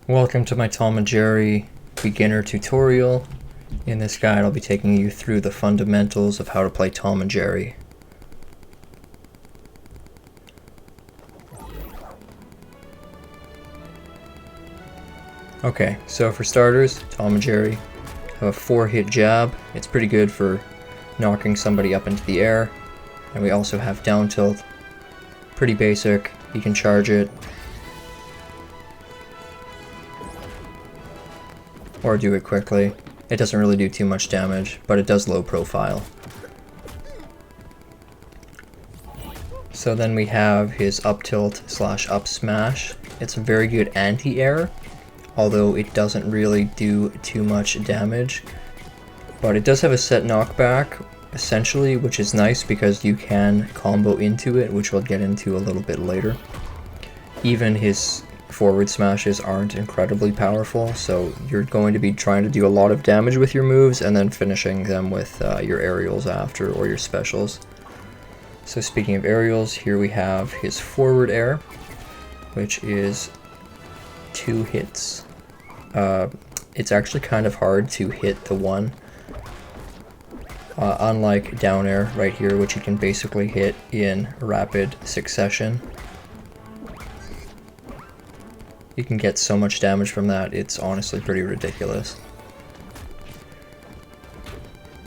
Welcome to my Tom and Jerry beginner tutorial. In this guide I'll be taking you through the fundamentals of how to play Tom and Jerry. Okay, so for starters, Tom and Jerry have a 4-hit jab. It's pretty good for knocking somebody up into the air. And we also have down tilt. Pretty basic, you can charge it. Or do it quickly. It doesn't really do too much damage, but it does low profile. So then we have his up tilt / up smash. It's a very good anti-air, although it doesn't really do too much damage. But it does have a set knockback, essentially, which is nice because you can combo into it, which we'll get into a little bit later. Even his forward smashes aren't incredibly powerful, so you're going to be trying to do a lot of damage with your moves and then finishing them with your aerials after, or your specials. So speaking of aerials, here we have his forward air, which is 2 hits. It's actually kind of hard to hit the one, unlike down air right here, which you can basically hit in rapid succession. You can get so much damage from that, it's honestly pretty ridiculous.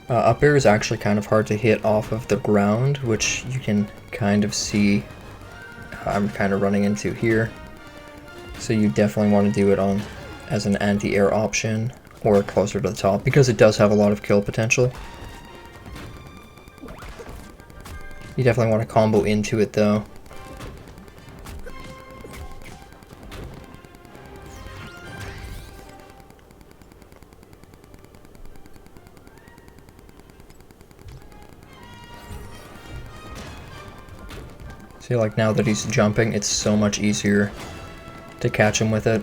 Up air is actually kind of hard to hit off of the ground, which you can kind of see I'm kind of running into here. So you definitely want to do it on as an anti-air option or closer to the top, because it does have a lot of kill potential. You definitely want to combo into it though. See, like now that he's jumping, it's so much easier to catch him with it.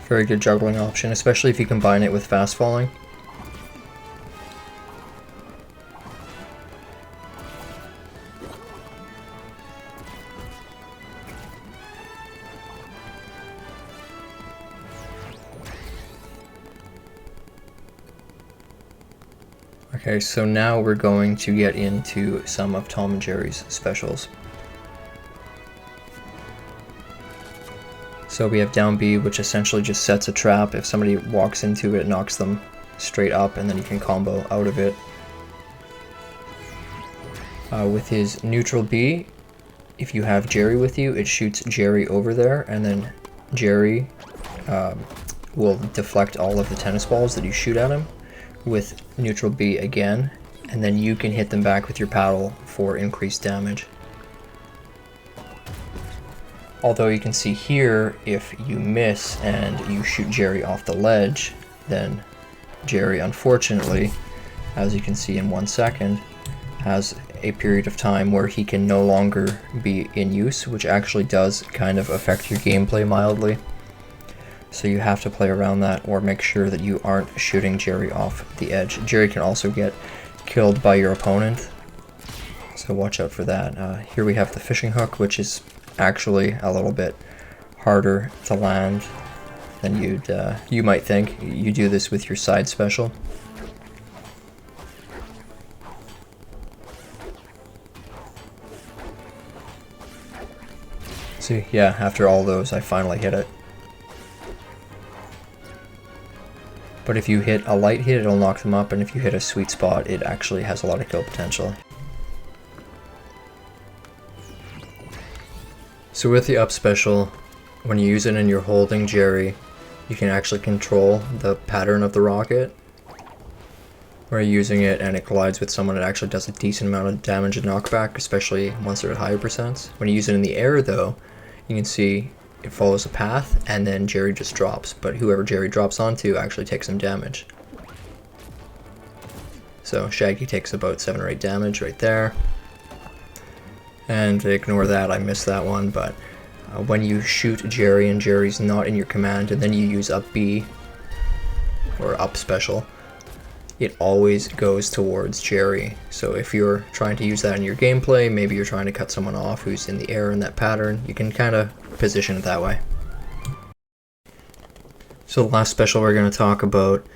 Very good juggling option, especially if you combine it with fast falling. Okay, so now we're going to get into some of Tom and Jerry's specials. So we have down B, which essentially just sets a trap. If somebody walks into it, it knocks them straight up, and then you can combo out of it. With his neutral B, if you have Jerry with you, it shoots Jerry over there, and then Jerry will deflect all of the tennis balls that you shoot at him with neutral B again, and then you can hit them back with your paddle for increased damage. Although you can see here, if you miss and you shoot Jerry off the ledge, then Jerry, unfortunately, as you can see in 1 second, has a period of time where he can no longer be in use, which actually does kind of affect your gameplay mildly. So you have to play around that, or make sure that you aren't shooting Jerry off the edge. Jerry can also get killed by your opponent, so watch out for that. Here we have the fishing hook, which is actually a little bit harder to land than you might think. You do this with your side special. See, yeah, after all those, I finally hit it. But if you hit a light hit, it'll knock them up, and if you hit a sweet spot, it actually has a lot of kill potential. So with the up special, when you use it and you're holding Jerry, you can actually control the pattern of the rocket. Where you're using it and it collides with someone, it actually does a decent amount of damage and knockback, especially once they're at higher percents. When you use it in the air though, you can see it follows a path, and then Jerry just drops, but whoever Jerry drops onto actually takes some damage. So Shaggy takes about 7 or 8 damage right there. And ignore that, I missed that one, but when you shoot Jerry and Jerry's not in your command, and then you use up B, or up special, it always goes towards Jerry. So if you're trying to use that in your gameplay, maybe you're trying to cut someone off who's in the air in that pattern, you can kind of position it that way. So the last special we're going to talk about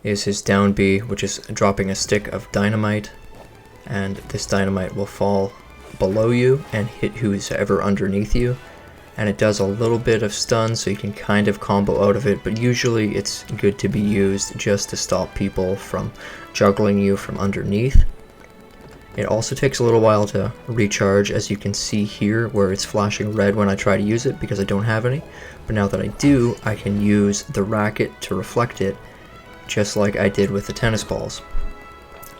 is his down B, which is dropping a stick of dynamite, and this dynamite will fall below you and hit who's ever underneath you, and it does a little bit of stun, so you can kind of combo out of it, but usually it's good to be used just to stop people from juggling you from underneath. It also takes a little while to recharge, as you can see here where it's flashing red when I try to use it because I don't have any, but now that I do, I can use the racket to reflect it just like I did with the tennis balls.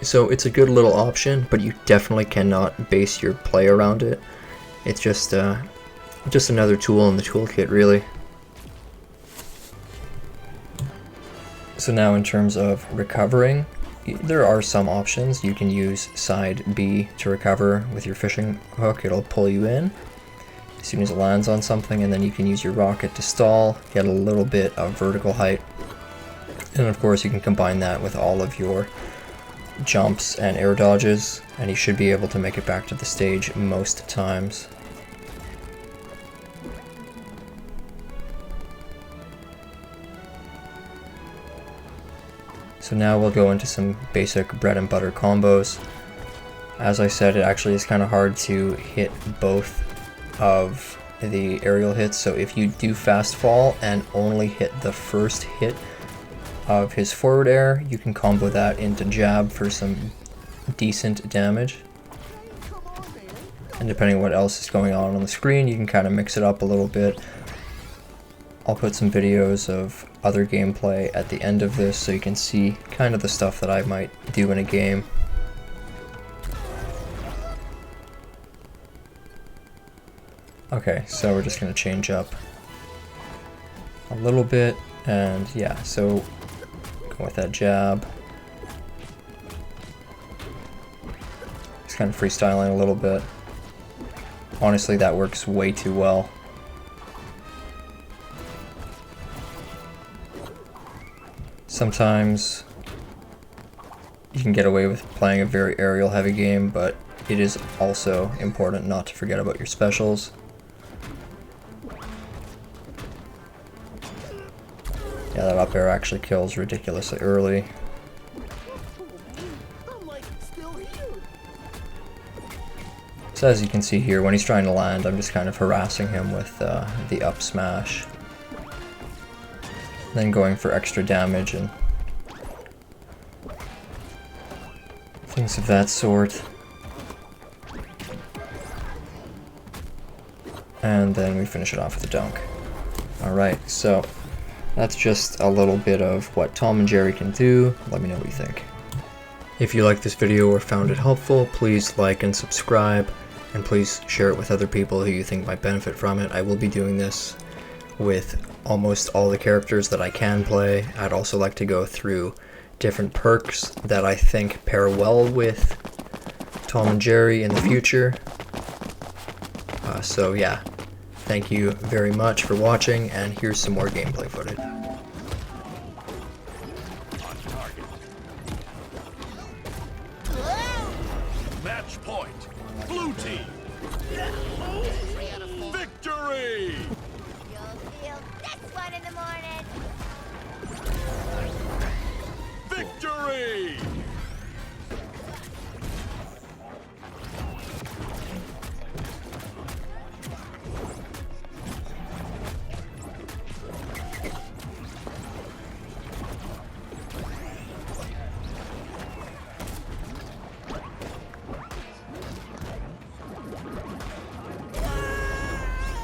So it's a good little option, but you definitely cannot base your play around it. It's just another tool in the toolkit, really. So now in terms of recovering, there are some options. You can use side B to recover with your fishing hook. It'll pull you in as soon as it lands on something, and then you can use your rocket to stall, get a little bit of vertical height. And of course you can combine that with all of your jumps and air dodges, and you should be able to make it back to the stage most times. So now we'll go into some basic bread and butter combos. As I said, it actually is kind of hard to hit both of the aerial hits, so if you do fast fall and only hit the first hit of his forward air, you can combo that into jab for some decent damage. And depending on what else is going on the screen, you can kind of mix it up a little bit. I'll put some videos of other gameplay at the end of this so you can see kind of the stuff that I might do in a game. Okay, so we're just going to change up a little bit, and yeah, so go with that jab. Just kind of freestyling a little bit. Honestly, that works way too well. Sometimes you can get away with playing a very aerial heavy game, but it is also important not to forget about your specials. Yeah, that up air actually kills ridiculously early. So as you can see here, when he's trying to land, I'm just kind of harassing him with the up smash. Then going for extra damage and things of that sort. And then we finish it off with a dunk. Alright, so that's just a little bit of what Tom and Jerry can do. Let me know what you think. If you liked this video or found it helpful, please like and subscribe, and please share it with other people who you think might benefit from it. I will be doing this with almost all the characters that I can play. I'd also like to go through different perks that I think pair well with Tom and Jerry in the future. So yeah, thank you very much for watching, and here's some more gameplay footage. Match point, blue team. Victory! You'll feel this one in the morning. Victory!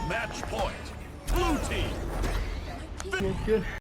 Match point, blue team.